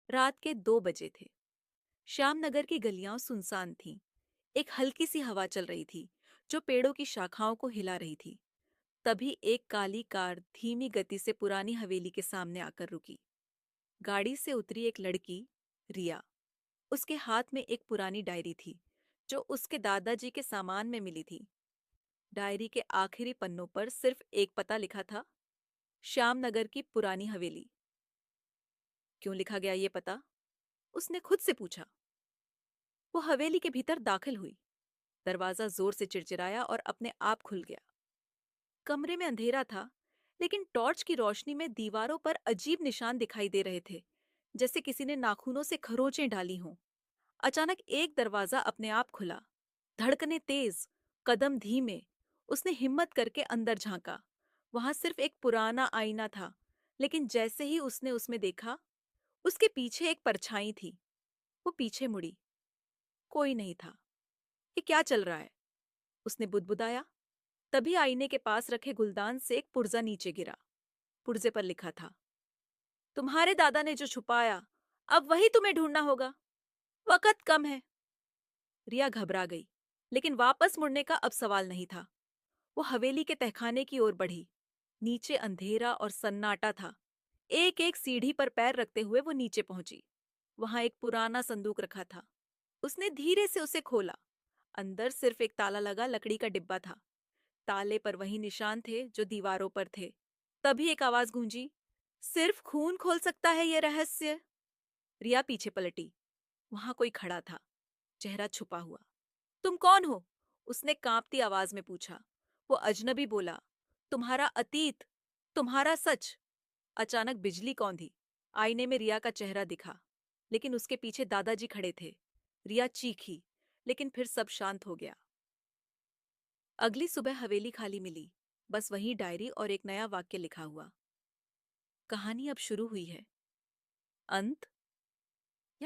रात के 2 बजे थे। श्यामनगर की गलियां सुनसान थीं। एक हल्की सी हवा चल रही थी जो पेड़ों की शाखाओं को हिला रही थी। तभी एक काली कार धीमी गति से पुरानी हवेली के सामने आकर रुकी। गाड़ी से उतरी एक लड़की, रिया। उसके हाथ में एक पुरानी डायरी थी जो उसके दादाजी के सामान में मिली थी। डायरी के आखिरी पन्नों पर सिर्फ एक पता लिखा था, श्यामनगर की पुरानी हवेली। क्यों लिखा गया ये पता? उसने खुद से पूछा। वो हवेली के भीतर दाखिल हुई। दरवाजा जोर से चिरचिराया और अपने आप खुल गया। कमरे में अंधेरा था, लेकिन टॉर्च की रोशनी में दीवारों पर अजीब निशान दिखाई दे रहे थे, जैसे किसी ने नाखूनों से खरोंचें डाली हों। अचानक एक दरवाजा अपने आप खुला। धड़कनें तेज, कदम धीमे। उसने हिम्मत करके अंदर झांका। वहां सिर्फ एक पुराना आईना था, लेकिन जैसे ही उसने उसमें देखा, उसके पीछे एक परछाई थी। वो पीछे मुड़ी। कोई नहीं था। ये क्या चल रहा है? उसने बुदबुदाया। तभी आईने के पास रखे गुलदान से एक पुर्जा नीचे गिरा। पुर्जे पर लिखा था, तुम्हारे दादा ने जो छुपाया, अब वही तुम्हें ढूंढना होगा। वक्त कम है। रिया घबरा गई, लेकिन वापस मुड़ने का अब सवाल नहीं था। वो हवेली के तहखाने की ओर बढ़ी। नीचे अंधेरा और सन्नाटा था। एक एक सीढ़ी पर पैर रखते हुए वो नीचे पहुंची। वहां एक पुराना संदूक रखा था। उसने धीरे से उसे खोला। अंदर सिर्फ एक ताला लगा लकड़ी का डिब्बा था। ताले पर वही निशान थे जो दीवारों पर थे। तभी एक आवाज गूंजी, सिर्फ खून खोल सकता है ये रहस्य। रिया पीछे पलटी। वहां कोई खड़ा था, चेहरा छुपा हुआ। तुम कौन हो? उसने कांपती आवाज में पूछा। वो अजनबी बोला, तुम्हारा अतीत, तुम्हारा सच। अचानक बिजली कौंधी। आईने में रिया का चेहरा दिखा, लेकिन उसके पीछे दादाजी खड़े थे। रिया चीखी, लेकिन फिर सब शांत हो गया। अगली सुबह हवेली खाली मिली। बस वही डायरी और एक नया वाक्य लिखा हुआ। कहानी अब शुरू हुई है। अंत